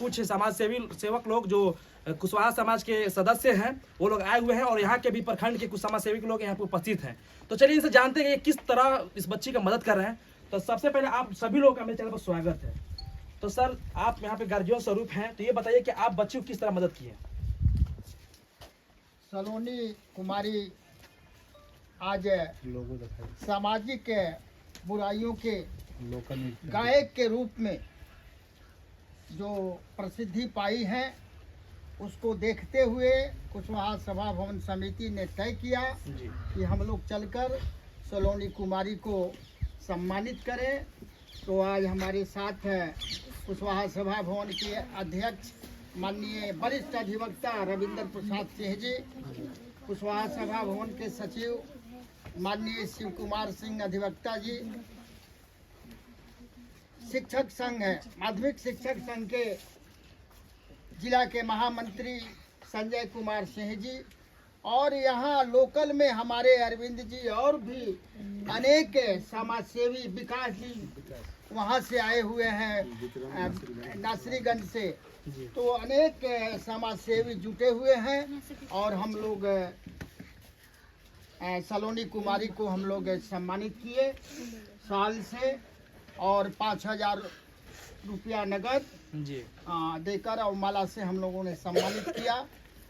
कुछ समाज सेवक लोग जो कुशवाहा समाज के सदस्य हैं वो लोग आए हुए हैं और यहाँ के भी प्रखंड के कुछ समाज सेवक लोग यहाँ पे उपस्थित हैं। तो चलिए इनसे जानते हैं कि किस तरह इस बच्ची का मदद कर रहे हैं। तो सबसे पहले आप सभी लोगों का मेरे चैनल पर स्वागत है। तो सर आप यहाँ पे गार्जियन स्वरूप हैं, तो ये बताइए कि आप बच्ची को किस तरह मदद किए? सलोनी कुमारी आज सामाजिक बुराइयों के गायक के रूप में जो प्रसिद्धि पाई है, उसको देखते हुए कुशवाहा सभा भवन समिति ने तय किया कि हम लोग चलकर सलोनी कुमारी को सम्मानित करें। तो आज हमारे साथ कुशवाहा सभा भवन के अध्यक्ष माननीय वरिष्ठ अधिवक्ता रविंद्र प्रसाद सिंह जी, कुशवाहा सभा भवन के सचिव माननीय शिव कुमार सिंह अधिवक्ता जी, शिक्षक संघ माध्यमिक शिक्षक संघ के जिला के महामंत्री संजय कुमार सिंह जी, और यहाँ लोकल में हमारे अरविंद जी और भी अनेक समाज सेवी विकास जी वहाँ से आए हुए हैं नासरीगंज से। तो अनेक समाज सेवी जुटे हुए हैं और हम लोग सलोनी कुमारी को हम लोग सम्मानित किए साल से, और 5,000 रुपया नगद देकर और माला से हम लोगों ने सम्मानित किया।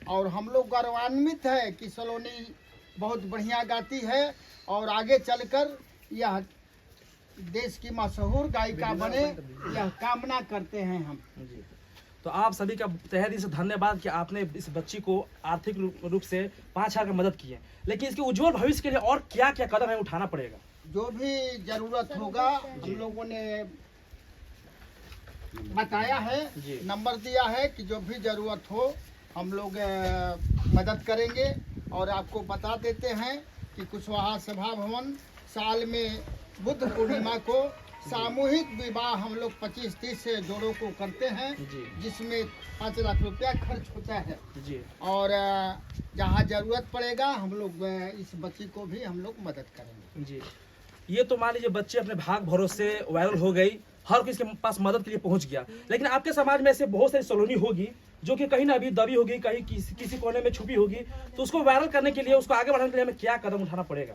और हम लोग गौरवान्वित है कि सलोनी बहुत बढ़िया गाती है और आगे चलकर यह देश की मशहूर गायिका बने, यह कामना करते हैं हम। तो आप सभी का तहे दिल से धन्यवाद कि आपने इस बच्ची को आर्थिक रूप से 5,000 का मदद की है। लेकिन इसके उज्जवल भविष्य के लिए और क्या क्या कदम है उठाना पड़ेगा? जो भी जरूरत होगा हम लोगों ने बताया है, नंबर दिया है कि जो भी जरूरत हो हम लोग मदद करेंगे। और आपको बता देते हैं कि कुशवाहा सभा भवन साल में बुद्ध पूर्णिमा को सामूहिक विवाह हम लोग 25-30 जोड़ों को करते हैं, जिसमें 5 लाख रुपया खर्च होता है। और जहाँ जरूरत पड़ेगा हम लोग इस बच्ची को भी हम लोग मदद करेंगे। जी, ये तो मान लीजिए बच्चे अपने भाग भरोसे वायरल हो गई, हर किसी के पास मदद के लिए पहुंच गया। लेकिन आपके समाज में ऐसे बहुत सारी सलोनी होगी जो कि कहीं ना अभी दबी होगी, कहीं किसी कोने में छुपी होगी। तो उसको वायरल करने के लिए, उसको आगे बढ़ाने के लिए हमें क्या कदम उठाना पड़ेगा?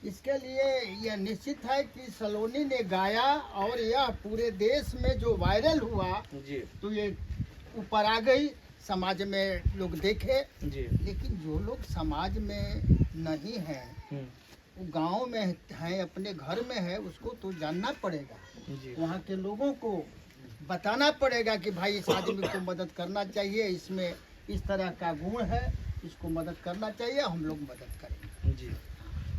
इसके लिए यह निश्चित है कि सलोनी ने गाया और यह पूरे देश में जो वायरल हुआ तो ये ऊपर आ गई, समाज में लोग देखे। लेकिन जो लोग समाज में नहीं है, वो गांव में है, अपने घर में है, उसको तो जानना पड़ेगा। वहाँ के लोगों को बताना पड़ेगा कि भाई इस आदमी को मदद करना चाहिए, इसमें इस तरह का गुण है, इसको मदद करना चाहिए, हम लोग मदद करेंगे। जी,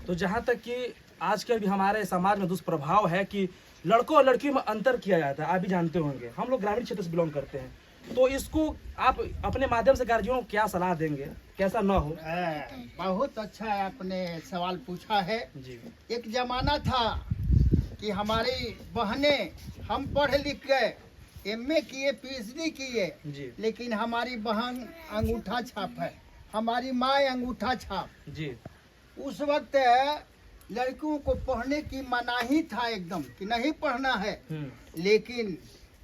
तो जहाँ तक कि आजकल भी हमारे समाज में दुष्प्रभाव है कि लड़कों और लड़कियों में अंतर किया जाता है, आप भी जानते होंगे, हम लोग ग्रामीण क्षेत्र से बिलोंग करते हैं। तो इसको आप अपने माध्यम से गार्जियनों को क्या सलाह देंगे, कैसा ना हो? बहुत अच्छा आपने सवाल पूछा है। एक जमाना था कि हमारी बहनें, हम पढ़ लिख गए, MA किए, PhD किए, लेकिन हमारी बहन अंगूठा छाप है, हमारी माँ अंगूठा छाप। उस वक्त लड़कियों को पढ़ने की मनाही था एकदम कि नहीं पढ़ना है। लेकिन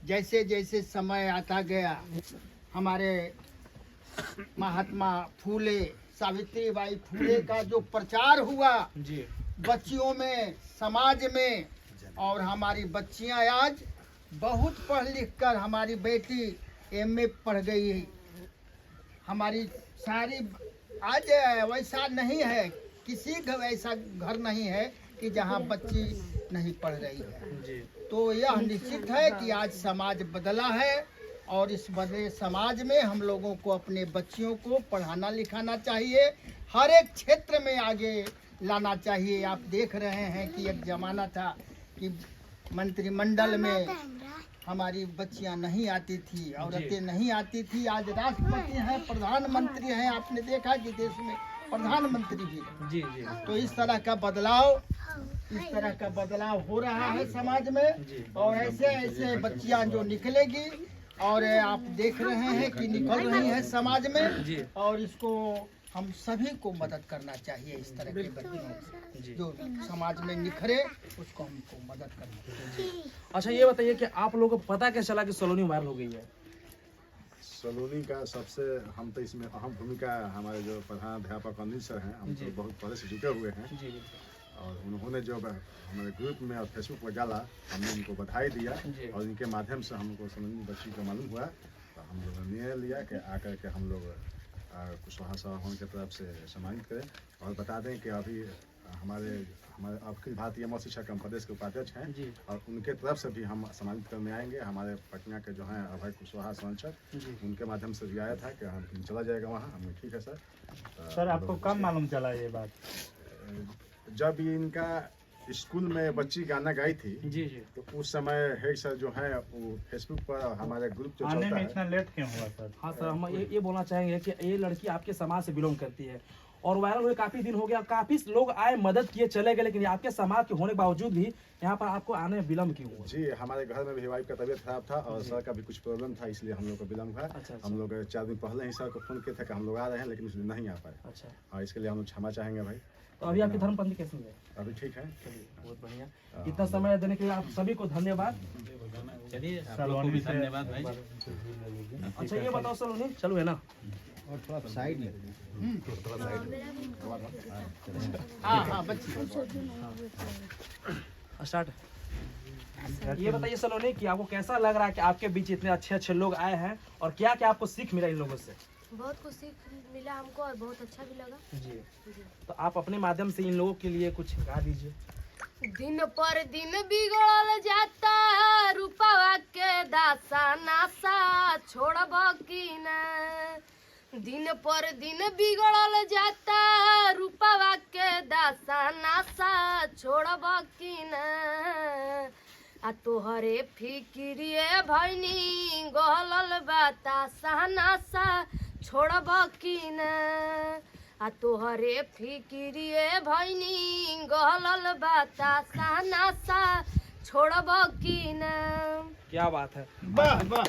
जैसे जैसे समय आता गया, हमारे महात्मा फूले, सावित्रीबाई फूले का जो प्रचार हुआ बच्चियों में, समाज में, और हमारी बच्चियां आज बहुत पढ़ लिख कर, हमारी बेटी MA पढ़ गई, हमारी सारी आज वैसा नहीं है, किसी ऐसा घर नहीं है कि जहां बच्ची नहीं पढ़ रही है। तो यह निश्चित है कि आज समाज बदला है और इस बदले समाज में हम लोगों को अपने बच्चियों को पढ़ाना लिखाना चाहिए, हर एक क्षेत्र में आगे लाना चाहिए। आप देख रहे हैं कि एक जमाना था कि मंत्रिमंडल में हमारी बच्चियां नहीं आती थी, औरतें नहीं आती थी। आज राष्ट्रपति हैं, प्रधानमंत्री हैं, आपने देखा कि देश में प्रधानमंत्री भी। तो इस तरह का बदलाव हो रहा है समाज में, और ऐसे ऐसे बच्चियां जो निकलेगी, और आप देख रहे हैं कि निकल रही है समाज में, और इसको हम सभी को मदद करना चाहिए। इस तरह के बच्चों जो समाज में निखरे, उसको हमको मदद करना चाहिए। अच्छा, ये बताइए कि आप लोगों को पता कैसे चला कि सलोनी वायरल हो गई है? सलोनी का सबसे हम तो इसमें अहम भूमिका हमारे जो प्रधान अध्यापक अनिल सर हैं, हम तो बहुत पहले से जुटे हुए हैं जी और उन्होंने जो हमारे ग्रुप में और फेसबुक पर डाला, हमने उनको बधाई दिया और इनके माध्यम से हमको सलोनी बच्ची का मालूम हुआ, तो हम लोगों ने निर्णय लिया कि आकर के हम लोग कुशवाहा साहब की तरफ से सम्मानित करें। और बता दें कि अभी हमारे अखिल भारतीय मौत शिक्षा एवं प्रदेश के उपाध्यक्ष हैं और उनके तरफ से भी हम सम्मानित करने आएंगे। हमारे पटना के जो हैं अभय कुशवाहा सांसद, उनके माध्यम से भी आया था कि हम चला जाएगा वहाँ। हमने ठीक है सर। सर आपको कब मालूम चला ये बात? जब इनका स्कूल में बच्ची गाना गाई थी जी तो उस समय हेड सर जो है वो फेसबुक पर हमारे ग्रुप जो आने चलता में है। इतना लेट क्यों हुआ सर? हाँ सर, हम ये बोलना चाहेंगे कि ये लड़की आपके समाज से बिलोंग करती है और वायरल हुए काफी दिन हो गया, काफी लोग आए, मदद किए, चले गए, लेकिन आपके समाज के होने के बावजूद भी यहाँ पर आपको आने में विलम्ब क्यों हुआ? जी, हमारे घर में भी वाइफ का तबीयत खराब था और सर का भी कुछ प्रॉब्लम था, इसलिए हम लोग को विलम्ब हुआ। अच्छा। हम लोग 4 दिन पहले ही सर को फोन किए थे कि हम लोग आ रहे हैं, लेकिन इसलिए नहीं आ पाए। अच्छा, और इसके लिए हम लोग क्षमा चाहेंगे भाई। तो अभी आपकी धर्मपंथी कैसी है? अभी ठीक है। चलिए, बहुत बढ़िया। इतना समय देने के लिए आप सभी को धन्यवाद। चलिए आप लोग को भी धन्यवाद भाई। अच्छा ये बताओ सलोनी, चलो है ना? हाँ बच्ची स्टार्ट। ये बताइए सलोनी कि आपको कैसा लग रहा है कि आपके बीच इतने अच्छे अच्छे लोग आए हैं और क्या क्या आपको सीख मिला इन लोगों से? बहुत कुछ सीख मिला हमको और बहुत अच्छा भी लगा। जी, तो आप अपने माध्यम से इन लोगों के लिए कुछ गा दीजिए। दिन पर दिन बिगड़ल जाता रूपवा के दासा नासा छोड़ब की न। दिन पर दिन बिगड़ल जाता रूपवा के दासा नासा छोड़ब की न। आ तोहरे फिक्रिए भैनी गहलल बतासा नासा छोड़ब की न। आ तोहरे फिक्रिए भैनी गहलल बतासा नासा छोड़ब की न। क्या बात है। वाह वाह।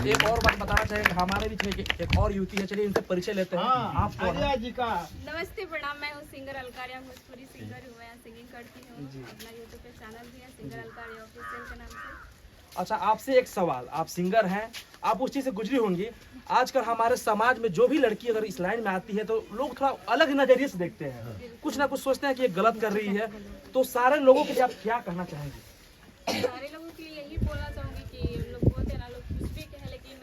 एक और बात बताना चाहेंगे, हमारे बीच में एक और युवती है, चलिए इनसे परिचय लेते हैं। हाँ, आप कौन हैं? आर्या जी का नमस्ते प्रणाम, मैं हूँ सिंगर अलकारिया, भोजपुरी सिंगर हूँ, मैं सिंगिंग करती हूँ। जी। अपना यूट्यूब पे चैनल भी है सिंगर अलकारिया ऑफिशियल के नाम से। अच्छा, आपसे एक सवाल, आप सिंगर हैं, आप उस चीज़ से गुजरी होंगी। आजकल हमारे समाज में जो भी लड़की अगर इस लाइन में आती है तो लोग थोड़ा अलग नजरिए से देखते हैं, कुछ ना कुछ सोचते हैं कि ये गलत कर रही है। तो सारे लोगों के लिए आप क्या कहना चाहेंगे? सारे लोगों के लिए यही बोलना चाहूँगी कि लोग बोलते हैं ना, लोग कुछ भी कहें, लेकिन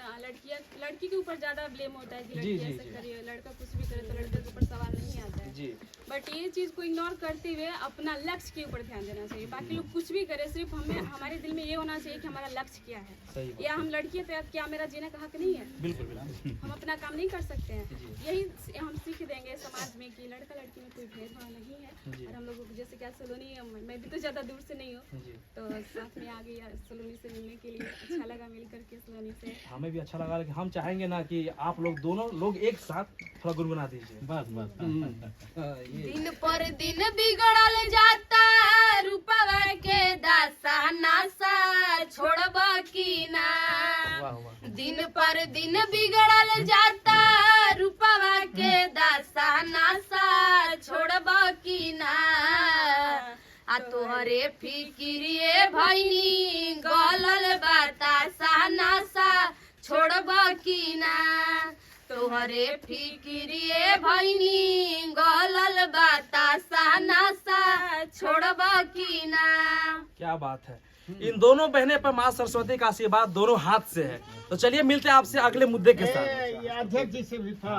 लड़की के ऊपर ज़्यादा ब्लेम होता है कि लड़की ऐसा करे, लड़का कुछ भी करे तो लड़के के ऊपर सवाल नहीं आता है। जी, बट ये चीज़ को इग्नोर करते हुए अपना लक्ष्य के ऊपर ध्यान देना चाहिए। बाकी लोग कुछ भी करे, सिर्फ हमारे दिल में ये होना चाहिए कि हमारा लक्ष्य क्या है। सही बात। या हम लड़की है तो क्या मेरा जीने का हक नहीं है? बिल्कुल बिल्कुल। हम अपना काम नहीं कर सकते हैं? यही हम सीख देंगे समाज में कि लड़का लड़की में कोई भेदभाव नहीं है। और हम लोग जैसे क्या सलोनी, मैं भी तो ज़्यादा दूर से नहीं हूँ, जी, तो साथ में आ गई सलोनी से मिलने के लिए। अच्छा लगा मिल करके सलोनी से। हमें भी अच्छा लगा, लेकिन हम चाहेंगे ना कि आप लोग दोनों लोग एक साथ थोड़ा गुनगुना दीजिए। बस बस दिन पर दिन बिगड़ल जाता रूपवा के दासा नासा छोड़ब की ना। वाह वाह। दिन पर दिन बिगड़ल जाता रूपवा के दासा नासा छोड़ब की ना। आ तोहरे फिक्रिए भैनी गलल बतासा नासा छोड़ब की ना। तोहरे फिक्रिए भैनी गलल बतासा नासा छोड़ब की ना। क्या बात है। इन दोनों बहने पर माँ सरस्वती का आशीर्वाद दोनों हाथ से है। तो चलिए मिलते हैं आपसे अगले मुद्दे के साथ। ये अध्यक्ष जी से भी थोड़ा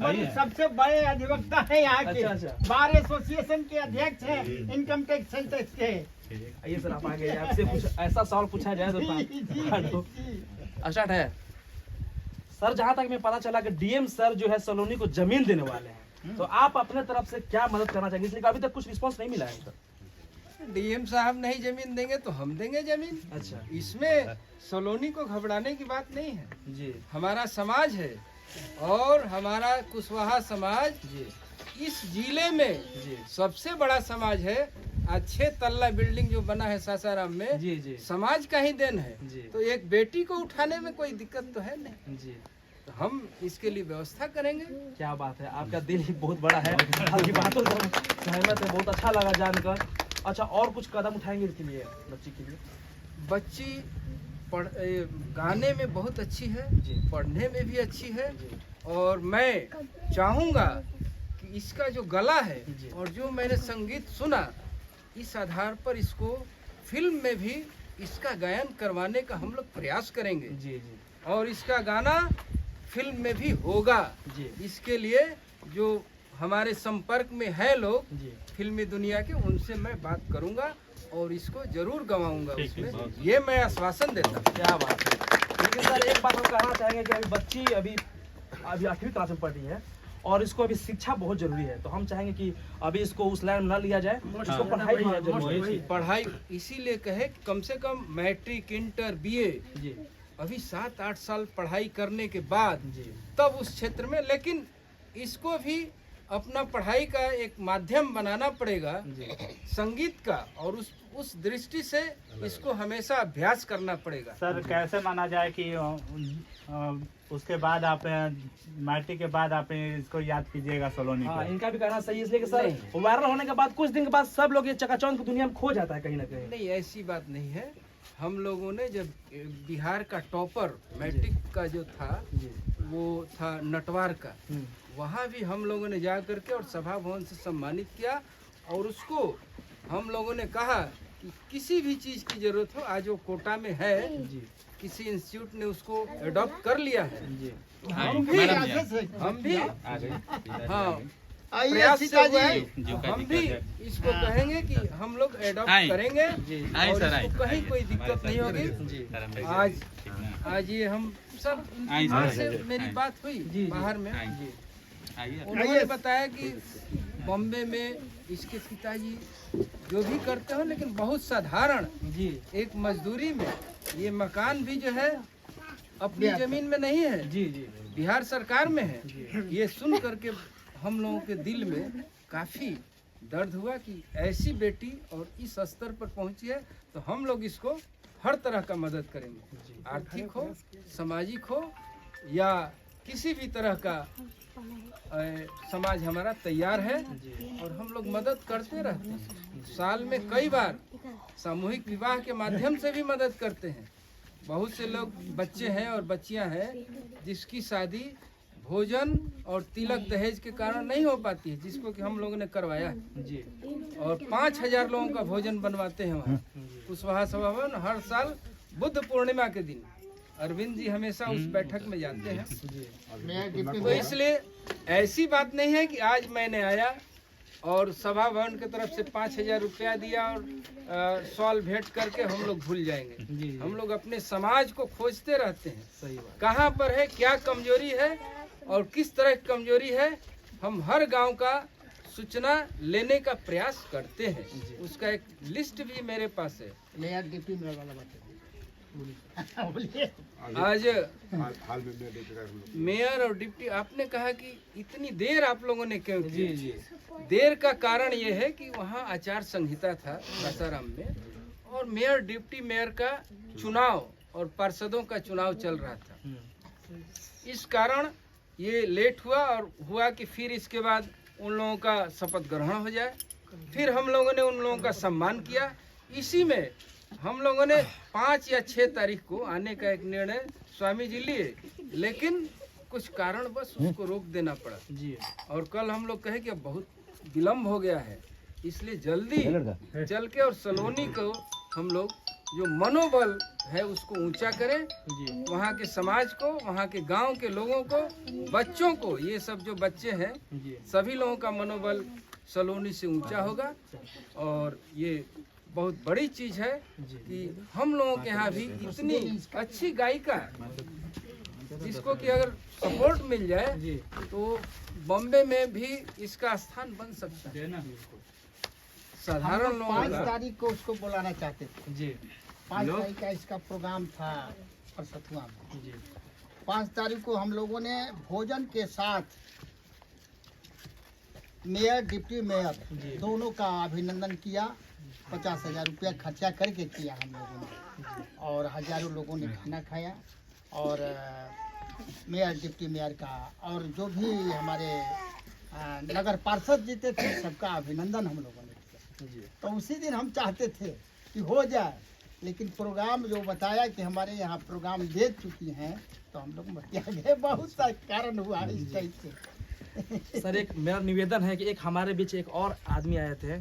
अरे सबसे बड़े अधिवक्ता है यहाँ के। अच्छा। बार एसोसिएशन के अध्यक्ष हैं, इनकम टैक्स सेंटर के। आइए सर, आप आगे आपसे कुछ ऐसा सवाल पूछा जाए तो स्टार्ट है। सर, जहाँ तक मैं पता चला कि डीएम सर जो है सलोनी को जमीन देने वाले हैं, तो आप अपने तरफ से क्या मदद करना चाहेंगे? इसलिए अभी तक कुछ रिस्पांस नहीं मिला है सर। डीएम साहब नहीं जमीन देंगे तो हम देंगे जमीन। अच्छा इसमें सलोनी को घबराने की बात नहीं है। जी हमारा समाज है और हमारा कुशवाहा समाज जी इस जिले में जी सबसे बड़ा समाज है। अच्छे तल्ला बिल्डिंग जो बना है सासाराम में, जी जी समाज का ही देन है। जी। तो एक बेटी को उठाने में कोई दिक्कत तो है नहीं, जी। तो हम इसके लिए व्यवस्था करेंगे। क्या बात है, आपका दिल ही बहुत बड़ा है। आपकी बातों से हम सहमत है, बहुत अच्छा लगा जानकर। अच्छा, और कुछ कदम उठाएंगे इसके लिए, बच्ची के लिए? बच्ची गाने में बहुत अच्छी है, जी। पढ़ने में भी अच्छी है, और मैं चाहूँगा कि इसका जो गला है जी। और जो मैंने संगीत सुना, इस आधार पर इसको फिल्म में भी इसका गायन करवाने का हम लोग प्रयास करेंगे, जी जी और इसका गाना फिल्म में भी होगा। जी इसके लिए जो हमारे संपर्क में है लोग जी फिल्मी दुनिया के, उनसे मैं बात करूंगा और इसको जरूर गवाऊंगा ठीक है, उसमें, ये मैं आश्वासन देता हूँ। क्या बात है। लेकिन सर एक बात हम कहना चाहेंगे कि अभी बच्ची अभी 8वीं क्लास में पढ़ रही है और इसको अभी शिक्षा बहुत जरूरी है, तो हम चाहेंगे कि अभी इसको उस लाइन में न लिया जाए, इसको पढ़ाई बहुत जरूरी है। पढ़ाई इसीलिए कहे कम से कम मैट्रिक, इंटर, बीए, जी अभी 7-8 साल पढ़ाई करने के बाद जी तब उस क्षेत्र में, लेकिन इसको भी अपना पढ़ाई का एक माध्यम बनाना पड़ेगा जी संगीत का, और उस दृष्टि से इसको हमेशा अभ्यास करना पड़ेगा। सर कैसे माना जाए कि उसके बाद आप मैट्रिक के बाद आप इसको याद कीजिएगा सलोनी हाँ, को? इनका भी कहना सही है, इसलिए कि सर वायरल होने के बाद कुछ दिन के बाद सब लोग ये चकाचौंध की दुनिया में खो जाता है कहीं ना कहीं। नहीं, ऐसी बात नहीं है। हम लोगों ने जब बिहार का टॉपर मैट्रिक का जो था, जी वो था नटवार का, वहाँ भी हम लोगों ने जा करके और सभा भवन से सम्मानित किया, और उसको हम लोगों ने कहा कि किसी भी चीज़ की जरूरत हो, आज वो कोटा में है, जी किसी इंस्टीट्यूट ने उसको अडॉप्ट कर लिया है, जी हम भी हाँ आइए प्रयास से सीता हुआ है, जी, हम भी इसको कहेंगे कि हम लोग अडॉप्ट आए। करेंगे, आए और सर, आए। इसको कहीं कोई दिक्कत नहीं होगी। जी आज ये हम सब आए बात सर, से मेरी आए। बात हुई जी, बाहर में, जी आइए। उन्होंने बताया कि बॉम्बे में इसके पिताजी जो भी करते हो, लेकिन बहुत साधारण जी एक मजदूरी में, ये मकान भी जो है अपनी जमीन में नहीं है, जी जी बिहार सरकार में है। ये सुन करके हम लोगों के दिल में काफी दर्द हुआ कि ऐसी बेटी और इस स्तर पर पहुंची है, तो हम लोग इसको हर तरह का मदद करेंगे, आर्थिक हो, सामाजिक हो, या किसी भी तरह का समाज हमारा तैयार है, और हम लोग मदद करते रहते हैं। साल में कई बार सामूहिक विवाह के माध्यम से भी मदद करते हैं। बहुत से लोग बच्चे हैं और बच्चियां हैं जिसकी शादी भोजन और तिलक दहेज के कारण नहीं हो पाती है, जिसको कि हम लोगों ने करवाया है, जी और 5000 लोगों का भोजन बनवाते हैं वहाँ कुशवाहा सभा भवन हर साल बुद्ध पूर्णिमा के दिन। अरविंद जी हमेशा उस बैठक में जाते हैं, मैं डिप्टी तो इसलिए ऐसी बात नहीं है कि आज मैंने आया और सभा भवन की तरफ से 5000 रुपया दिया और सॉल भेंट करके हम लोग भूल जाएंगे। जी हम लोग अपने समाज को खोजते रहते हैं, सही बात। कहाँ पर है, क्या कमजोरी है और किस तरह की कमजोरी है, हम हर गांव का सूचना लेने का प्रयास करते हैं। उसका एक लिस्ट भी मेरे पास है। मेयर डिप्टी मेयर वाला बात बोलिए। आज हाल में मैं देख रहा हूँ मेयर और डिप्टी, आपने कहा कि इतनी देर आप लोगों ने क्यों की? जी जी देर का कारण ये है कि वहाँ आचार संहिता था सासाराम में, और मेयर डिप्टी मेयर का चुनाव और पार्षदों का चुनाव चल रहा था। इस कारण ये लेट हुआ, और हुआ कि फिर इसके बाद उन लोगों का शपथ ग्रहण हो जाए, फिर हम लोगों ने उन लोगों का सम्मान किया। इसी में हम लोगों ने 5 या 6 तारीख को आने का एक निर्णय स्वामी जी लिए, लेकिन कुछ कारण बस उसको रोक देना पड़ा, जी और कल हम लोग कहे कि अब बहुत विलम्ब हो गया है, इसलिए जल्दी चल के और सलोनी को हम लोग जो मनोबल है उसको ऊंचा करें, जी वहाँ के समाज को, वहाँ के गांव के लोगों को, बच्चों को, ये सब जो बच्चे हैं जी सभी लोगों का मनोबल सलोनी से ऊंचा होगा। और ये बहुत बड़ी चीज़ है कि हम लोगों के यहाँ भी इतनी अच्छी गायिका जिसको कि अगर सपोर्ट मिल जाए जी तो बॉम्बे में भी इसका स्थान बन सकता है। साधारण लोगों 5 का तारीख को उसको बुलाना चाहते थे। जी 5 तारीख का इसका प्रोग्राम था परसतुआ में। जी 5 तारीख को हम लोगों ने भोजन के साथ मेयर डिप्टी मेयर दोनों का अभिनंदन किया। 50,000 रुपया खर्चा करके किया हम लोगों ने, और हजारों लोगों ने खाना खाया, और मेयर डिप्टी मेयर का और जो भी हमारे नगर पार्षद जीते थे सबका अभिनंदन हम लोगों ने किया। जी तो उसी दिन हम चाहते थे कि हो जाए, लेकिन प्रोग्राम जो बताया कि हमारे यहाँ प्रोग्राम दे चुकी हैं तो हम लोग मटिया गए। बहुत सा कारण हुआ है इस टाइप से। सर एक मेरा निवेदन है कि एक हमारे बीच एक और आदमी आए थे,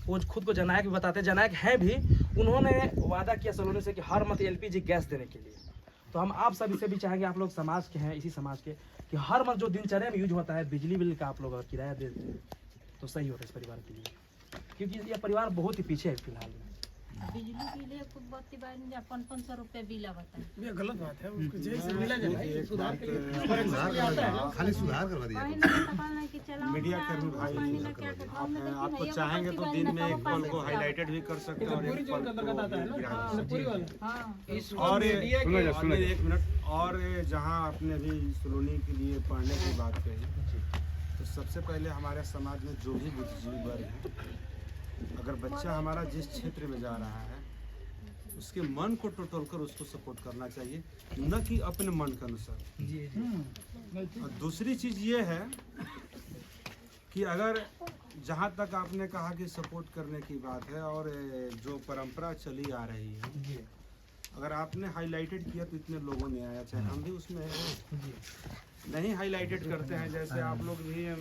वो खुद को जननायक भी बताते हैं, जननायक है भी। उन्होंने वादा किया सलोनी से कि हर मंथ LPG गैस देने के लिए। तो हम आप सभी से भी चाहेंगे, आप लोग समाज के हैं, इसी समाज के, कि हर मंथ जो दिनचर्या में यूज होता है बिजली बिल का आप लोग अगर किराया दे दें तो सही होता है इस परिवार के लिए, क्योंकि यह परिवार बहुत ही पीछे है फिलहाल में। बिजली बिल है खूब बत्ती बार 500 रुपए बिल आवता है। ये गलत बात है, उसको जेल से मिला जाए, सुधार के लिए खाली सुधार करवा दिया। मीडिया कर्मी भाई आपको चाहेंगे तो दिन में एक पल को हाईलाइटेड भी कर सकते हैं और एक पल और एक मिनट। और जहां आपने अभी सलोनी के लिए पढ़ने की बात कही, तो सबसे पहले हमारे समाज में जो भी बुद्धिजीवी वर्ग है, अगर बच्चा हमारा जिस क्षेत्र में जा रहा है उसके मन को टटोल कर उसको सपोर्ट करना चाहिए, न कि अपने मन के अनुसार। और दूसरी चीज़ ये है कि अगर जहाँ तक आपने कहा कि सपोर्ट करने की बात है और जो परंपरा चली आ रही है, अगर आपने हाईलाइटेड किया तो इतने लोगों ने आया, चाहे हम भी उसमें नहीं हाईलाइटेड करते हैं। जैसे आप लोग भी है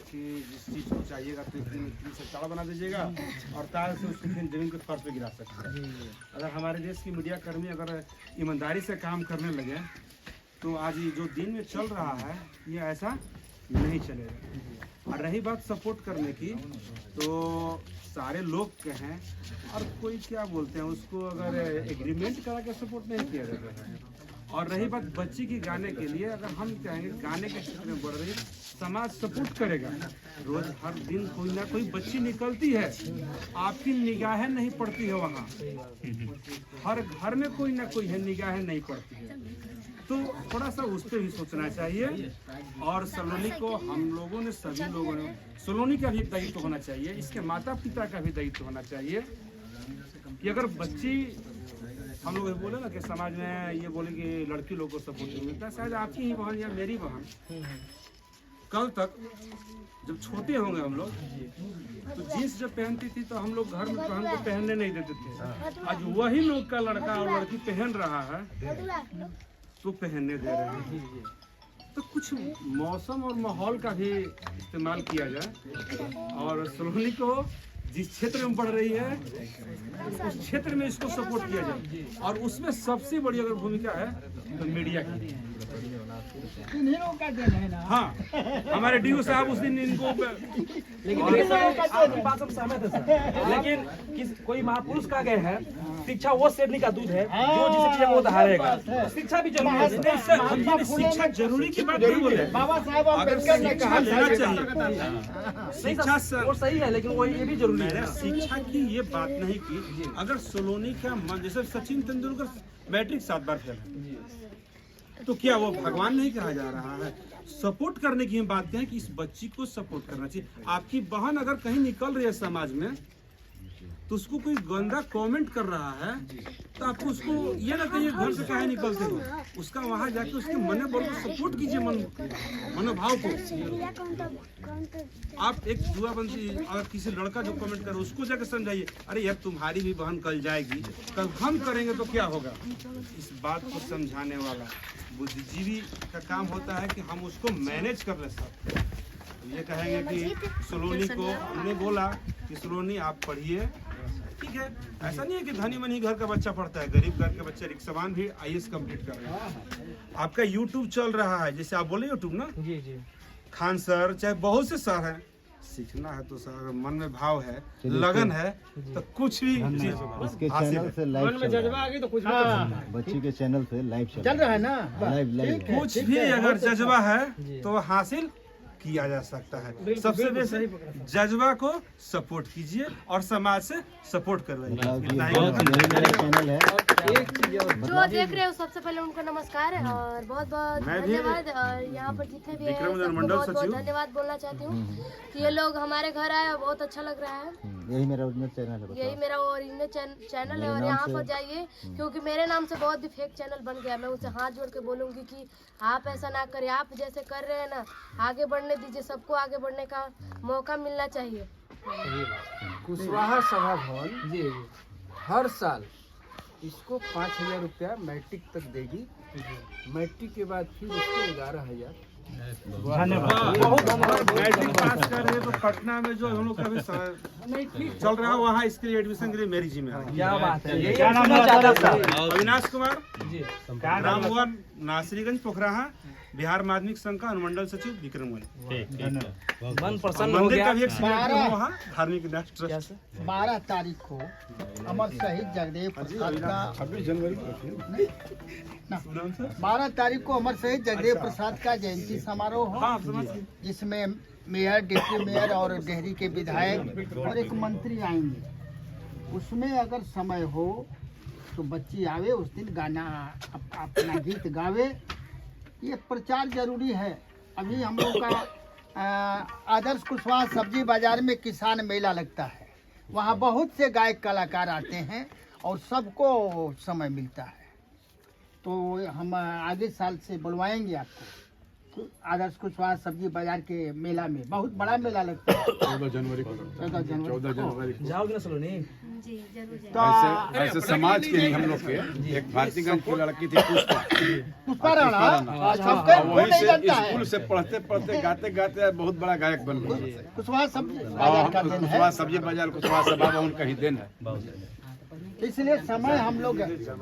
कि जिस चीज़ को चाहिएगा तो इतनी से ताला बना दीजिएगा और तार से उसको फिर जमीन के फर्श पे गिरा सकते हैं। अगर हमारे देश की मीडिया कर्मी अगर ईमानदारी से काम करने लगे तो आज ये जो दिन में चल रहा है ये ऐसा नहीं चलेगा। और रही बात सपोर्ट करने की, तो सारे लोग कहें और कोई क्या बोलते हैं उसको, अगर एग्रीमेंट करा के सपोर्ट नहीं किया जाता है। और रही बात बच्ची की गाने के लिए, अगर हम कहेंगे गाने के क्षेत्र में बढ़ रही, समाज सपोर्ट करेगा। रोज हर दिन कोई ना कोई बच्ची निकलती है, आपकी निगाहें नहीं पड़ती है वहाँ, हर घर में कोई ना कोई है, निगाहें नहीं पड़ती है। तो थोड़ा सा उस पर भी सोचना चाहिए। और सलोनी को हम लोगों ने, सभी लोगों ने, सलोनी का भी दायित्व होना चाहिए, इसके माता पिता का भी दायित्व होना चाहिए कि अगर बच्ची, हम लोग बोले ना कि समाज में ये बोले कि लड़की लोग को सपोर्ट नहीं मिलता, शायद आपकी ही बहन या मेरी बहन कल तक जब छोटे होंगे हम लोग, तो जीन्स जब पहनती थी तो हम लोग घर में बहन को पहनने नहीं देते थे। आज वही लोग का लड़का और लड़की पहन रहा है तो पहनने दे रहे हैं। तो कुछ मौसम और माहौल का भी इस्तेमाल किया जाए और सलोनी को जिस क्षेत्र में बढ़ रही है उस क्षेत्र में इसको सपोर्ट किया जाए। और उसमें सबसे बड़ी अगर भूमिका है तो मीडिया की। हाँ, हमारे DO साहब उस दिन इनको, लेकिन आपकी बात हम सहमत है सर, लेकिन कोई महापुरुष का गए हैं, शिक्षा वो शेरनी का दूध है जो जिसे चाहिए वो धारेगा। शिक्षा भी जरूरी है। शिक्षा जरूरी की बात नहीं बोले, बाबा साहब अगर शिक्षा लेना चाहिए, शिक्षा वो सही है, लेकिन वो ये भी जरूरी है। शिक्षा की ये बात नहीं की। अगर सलोनी का मन, जैसे सचिन तेंदुलकर मैट्रिक 7 बार फेल है, तो क्या वो भगवान नहीं कहा जा रहा है? सपोर्ट करने की हम बात कहें कि इस बच्ची को सपोर्ट करना चाहिए। आपकी बहन अगर कहीं निकल रही है समाज में तो उसको कोई गंदा कमेंट कर रहा है तो आपको उसको ये ना कहिए घर से कहीं निकलते हो, उसका वहां जाके उसके मन बोल को सपोर्ट कीजिए, मनोभाव को। आप एक जुआबंदी अगर किसी लड़का जो कमेंट करे उसको जाकर समझाइए, अरे यार तुम्हारी भी बहन कल जाएगी, कल हम करेंगे तो क्या होगा। इस बात को समझाने वाला बुद्धिजीवी का काम होता है कि हम उसको मैनेज कर ले। सब ये कहेंगे कि सलोनी को हमने बोला कि सलोनी आप पढ़िए, ठीक है। ऐसा नहीं है कि धनी मनी घर का बच्चा पढ़ता है, गरीब घर के बच्चे रिक्शवान भी IAS कंप्लीट कर रहे हैं। आपका YouTube चल रहा है, जैसे आप बोले YouTube ना, जी जी, खान सर, चाहे बहुत से सर हैं, सीखना है तो सर मन में भाव है, लगन है तो कुछ भी चीज इसके चैनल से लाइव में जज्बा आ गई तो कुछ भी बच्ची के चैनल से लाइव चल रहा है ना, लाइव कुछ भी अगर जज्बा है तो हासिल किया जा सकता है। सबसे बेसिक जज्बा को सपोर्ट कीजिए और समाज से सपोर्ट करवाइए। चैनल है। जो देख रहे हो सबसे पहले उनको नमस्कार और बहुत बहुत धन्यवाद। और यहाँ पर जितने भी हैं सबको बहुत बहुत धन्यवाद बोलना चाहती हूँ कि ये लोग हमारे घर आए और बहुत अच्छा लग रहा है। यही मेरा ओरिजिनल चैनल है, यही मेरा ओरिजिनल चैनल है और यहाँ पर जाइए, क्योंकि मेरे नाम से बहुत भी फेक चैनल बन गया। मैं उसे हाथ जोड़ के बोलूँगी कि आप ऐसा ना करें, आप जैसे कर रहे हैं ना आगे बढ़ने दीजिए, सबको आगे बढ़ने का मौका मिलना चाहिए। कुशवाहा सभा भवन हर साल इसको 5,000 रुपया मैट्रिक तक देगी। मैट्रिक के बाद फिर इसको 11,000। मैट्रिक पास कर रहे तो पटना में जो हम लोग का भी चल रहा है वहाँ इसके लिए एडमिशन के लिए मेरी जिम्मेदारी। क्या बात है, यही क्या हम नाम सुनना है चाहते आपका? थे। अविनाश कुमार, जी राम भवन, नासरीगंज, पोखराहा, बिहार माध्यमिक संघ का अनुमंडल सचिव विक्रमगंज। मन प्रसन्न हो मंदिर गया। का भी एक सिग्नेचर है वहाँ, धार्मिक न्यास क्या ट्रस्ट। सर? 12 तारीख को अमर शहीद जगदेव प्रसाद का 26 जनवरी ना, 12 तारीख को अमर शहीद जगदेव प्रसाद का जयंती समारोह हाँ, हो, समझ गए। जिसमें मेयर, डिप्टी मेयर और डेहरी के विधायक और एक मंत्री आएंगे। उसमें अगर समय हो तो बच्ची आवे, उस दिन गाना अपना गीत गावे। ये प्रचार जरूरी है। अभी हम लोग का आदर्श कुशवाहा सब्जी बाजार में किसान मेला लगता है, वहाँ बहुत से गायक कलाकार आते हैं और सबको समय मिलता है। तो हम आगे साल से बुलवाएंगे आपको आदर्श कुशवाहा सब्जी बाजार के मेला में। बहुत बड़ा मेला लगता है 14 जनवरी को। 14 जनवरी को। जाओगे ना सलोनी? जी जरूर जाएंगे। तो ऐसे समाज के ही हम लोग के एक भारतीगंज की लड़की थी पुष्पा राणा सबके वो वहीं नहीं से जानता है। स्कूल से पढ़ते पढ़ते गाते गाते बहुत बड़ा गायक बन गई। कुशवाहा सब्जी बाजार का दिन है, कुशवाहा सब्जी बाजार कुशवाहा सभा भवन का ही दिन है। इसलिए समय हम लोग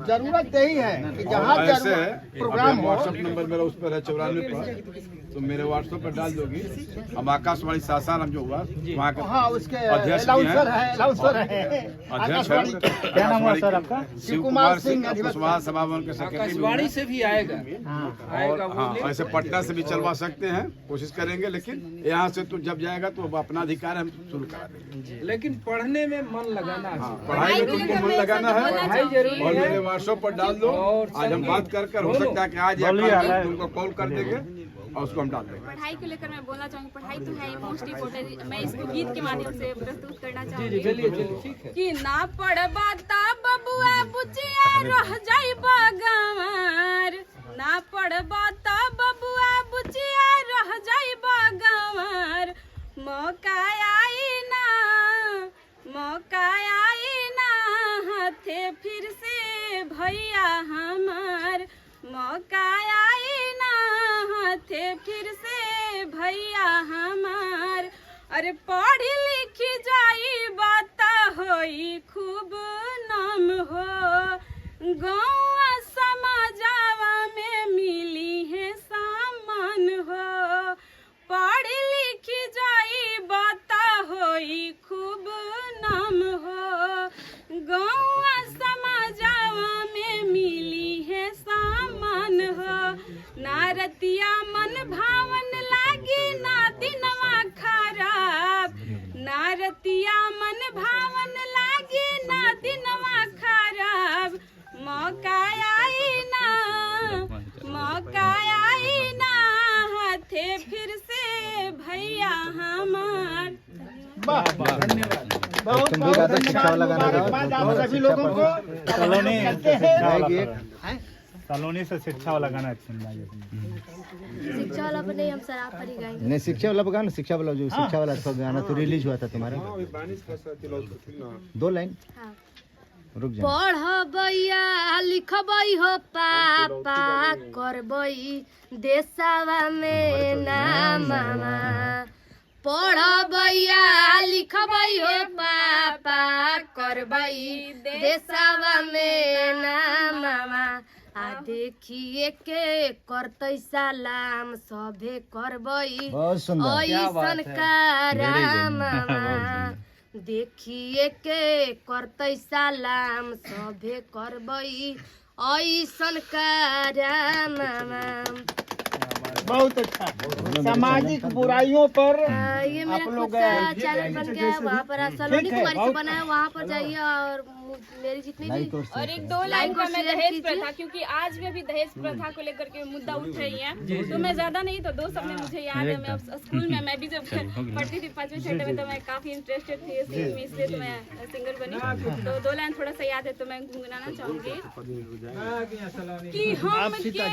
जरूरत यही है कि जहाँ ऐसे प्रोग्राम हो। व्हाट्सएप नंबर मेरा उस पर है 94 पर, तो मेरे व्हाट्सएप पर डाल दोगी। हम आकाशवाणी सासाराम जो हुआ वहाँ के हाँ, उसके अध्यक्ष भी अलाउंसर हैं। है, अलाउंसर है अध्यक्ष आकाशवाणी है। के। क्या नाम हुआ सर आपका? शिव कुमार सिंह कुशवाहा सभा भवन के सेक्रेटरी भी आकाशवाणी हैं। से भी आएगा। आएगा और हाँ, वो ऐसे पटना से भी चलवा सकते हैं, कोशिश करेंगे। लेकिन यहाँ से तो जब जाएगा तो अब अपना अधिकार हम शुरू करा देंगे। लेकिन पढ़ने में मन लगाना है। हाँ, पढ़ाई में तुमको मन लगाना है पढ़ाई जरूरी और है। मेरे व्हाट्सएप पर डाल दो। आज हम बात कर हो सकता है कि आज या कल तुमको कॉल कर देंगे और उसको हम डाल देंगे। पढ़ाई को लेकर मैं बोलना चाहूँगी, पढ़ाई तो है मोस्ट इम्पोर्टेंट। मैं इसको गीत के माध्यम से प्रस्तुत करना चाहूँगी ठीक है। कि ना पढ़बा ता बबुआ बुचिया रह जाइबा गंवार, ना पढ़बा ता बबुआ बुचिया रह जाइबा गंवार। मौका आई ना, मौका आई ना हाथे फिर से भैया हमार। मौका आई ना हाथे फिर से भैया हमार। अरे पढ़ी लिखी जाई बात होई खूब नाम हो, गाँव समाजवा में मिली है सामान हो। पढ़ी लिखी जाई बात होई खूब नाम हो, गाँव समाजवा में मिली है सामान हो। नारतिया मन भावन लागी ना दिनवा खराब, नारतिया मन भावन लागी ना दिनवा खराब। मौका आई ना, मौका आई ना हाथे फिर से भैया हमार। धन्यवाद, बहुत तुम भी बहुत ज्यादा शिक्षा वाला गाना गाओ, मुबारकबाद आप बहुत सभी शिक्षा लोगों को। कॉलोनी करते हैं। गाएगी एक हैं? कॉलोनी से शिक्षा वाला गाना सुनाइए। शिक्षा वाला पर नहीं, हम शराब पर ही गाएंगे। नहीं, शिक्षा वाला गाना, शिक्षा वाला जो शिक्षा वाला तो गाना तो रिलीज हुआ था तुम्हारा। 2 लाइन हाँ। रुक जाओ। पढ़बैया लिखबै हो पापा, करबै देशवा में नामवा। पढ़बैया लिखबै हो पापा, करबै देशवा में नामवा। आ देखिए के करतै सलाम सभे करबै बहुत सुंदर। ऐसन करामवा। देखिए के करतै सलाम सभे करबै ऐसन करामवा। बहुत अच्छा। सामाजिक बुराइयों पर ये मेरा आप खुद लोग का चैनल बन गया है, वहाँ पर सलोनी ठीक है, कुमारी से बहुत- बना है, वहाँ पर जाइए और मेरी जितनी भी लाइक और और शेयर एक करो। 2 लाइन का मैं शेयर दहेज कीजिए। प्रथा, क्योंकि आज भी अभी दहेज प्रथा को लेकर के मुद्दा उठ रही है, तो मैं ज्यादा नहीं तो 2 शब्द मुझे याद है। मैं अब स्कूल में मैं भी जब पढ़ती थी 5वीं 6वीं में, तो मैं काफी इंटरेस्टेड थी सिंगिंग में, इसलिए तो मैं सिंगर बनी। तो 2 लाइन थोड़ा सा याद है तो मैं गुनगुनाना चाहूंगी कि हम के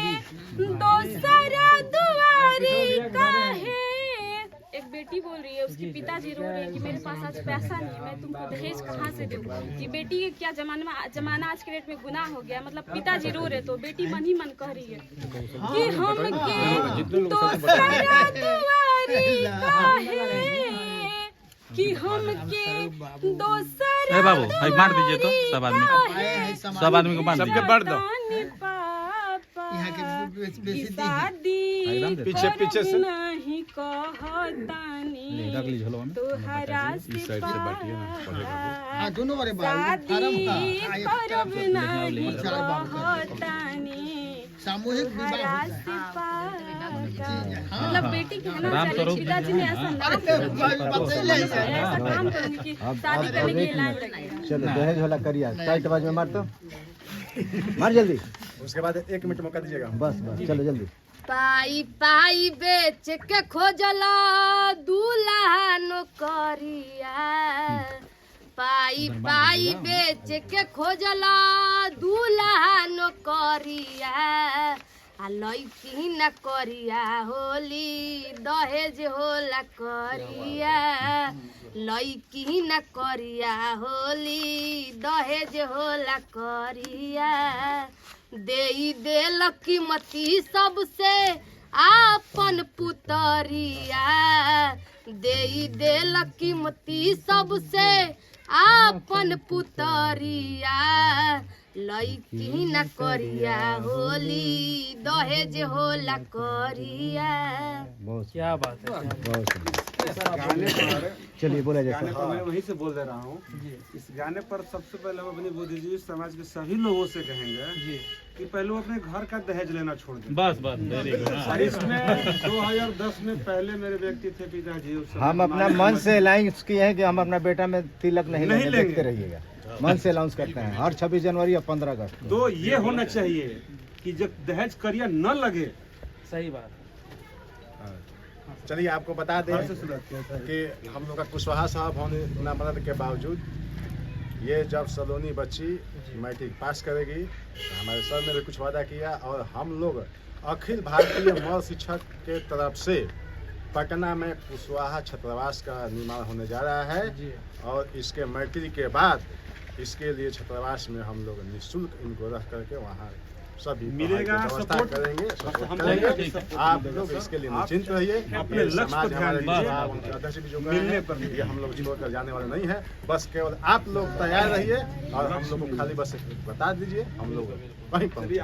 दोसरा दुआरी काहे एक बेटी बोल रही है, उसके पिताजी रो रहे हैं कि मेरे पास आज पैसा नहीं है, मैं तुमको दहेज कहाँ से दूँ। कि बेटी के क्या जमाना आज के डेट में गुनाह हो गया, मतलब पिताजी रो रहे तो बेटी मन ही मन कह रही है कि हम के दोसरा दुआरी काहे, कि हम के दोसरा बाबू भाई बांट दीजिए तो सब आदमी को बांट दीजिए। यहाँ के शादी पीछे पीछे से नहीं कहतानी तोहरा से हाँ दोनों वाले बात करब नहीं कहतानी सामूहिक विवाह मतलब बेटी के है ना पिताजी ने ऐसा ना ऐसा काम करूंगी कि शादी करने के लिए लायक लगेगा। चलो दहेज वाला करिए, टाइट आवाज में मार तो मार जल्दी, उसके बाद 1 मिनट मौका दीजिएगा। बस चलो जल्दी। पाई पाई बेच के खोजला दूल्हा नौकरिया, पाई पाई बेच के खोजला दूल्हा नौकरिया, आ लइकी न करिया होली दहेज होला करिया, लइकी न करिया होली दहेज होला करिया, देई देल कीमती सबसे आपन पुतरिया, देई देल कीमती सबसे आपन पुतरिया, लइकी न करिया होली दहेज होला करिया। क्या बात है, गाने पर चलिए बोला गाने जाए। पर मैं वहीं से बोल दे रहा हूँ। इस गाने पर सबसे पहले हम अपनी बुद्धिजीवी समाज के सभी लोगों से कहेंगे कि पहले वो अपने घर का दहेज लेना छोड़ दें। बस वेरी गुड। और इसमें 2010 में पहले मेरे व्यक्ति थे पिताजी, उस समय हम अपना हमारे मन से अलाउंस किए हैं कि हम अपना बेटा में तिलक नहीं लेंगे, लेंगे। देखते रहिएगा। मन से अलाउंस करते हैं हर 26 जनवरी और 15 अगस्त। तो ये होना चाहिए कि जब दहेज करिया न लगे। सही बात। चलिए आपको बता दें कि हम लोग का कुशवाहा साहब होने ना मदद के बावजूद ये जब सलोनी बच्ची मैट्रिक पास करेगी तो हमारे सर ने भी कुछ वादा किया और हम लोग अखिल भारतीय मॉल शिक्षक के तरफ से पटना में कुशवाहा छात्रावास का निर्माण होने जा रहा है और इसके मैट्रिक के बाद इसके लिए छात्रावास में हम लोग निःशुल्क इनको रख करके वहाँ सभी मिलेगा, व्यवस्था सपोर्ट करेंगे, हम करेंगे। आप लोग इसके लिए निश्चिंत रहिए। अपने लक्ष्य पर ध्यान दीजिए। अध्यक्ष भी जो मिलने पर ये हम लोग छोड़कर जाने वाले नहीं है। बस केवल आप लोग तैयार रहिए और हम लोग को खाली बस बता दीजिए, हम लोग वहीं पर।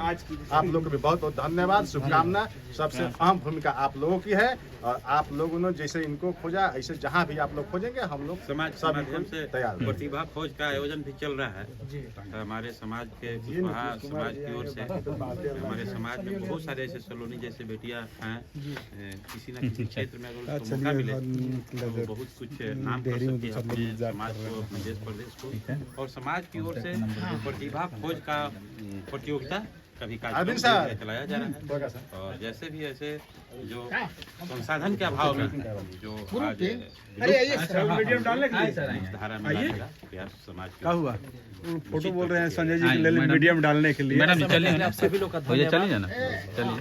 आप लोग को भी बहुत बहुत धन्यवाद, शुभकामना। सबसे अहम भूमिका आप लोगों की है और आप लोगों ने जैसे इनको खोजा ऐसे जहाँ भी आप लोग खोजेंगे हम लोग समाज के सब माध्यम से तैयार हैं। प्रतिभा खोज का आयोजन भी चल रहा है। तो हमारे समाज के कुशवाहा समाज की ओर से हमारे समाज में बहुत सारे ऐसे सलोनी जैसे बेटियां हैं, किसी न किसी क्षेत्र में अगर उसको मौका मिले तो बहुत कुछ नाम कर सकती है अपने समाज को, अपने देश प्रदेश को। और समाज की ओर से प्रतिभा खोज का प्रतियोगिता कभी कार्यक्रम चलाया जा रहा है। और जैसे भी ऐसे जो संसाधन के अभाव में जो आज मीडियम डालने के लिए इस धारा में लाने का प्रयास समाज क्या हुआ? फोटो बोल रहे हैं संजय जी के लिए मीडियम डालने के लिए। मैडम चलिए, सभी लोग का चलिए ना, चलिए।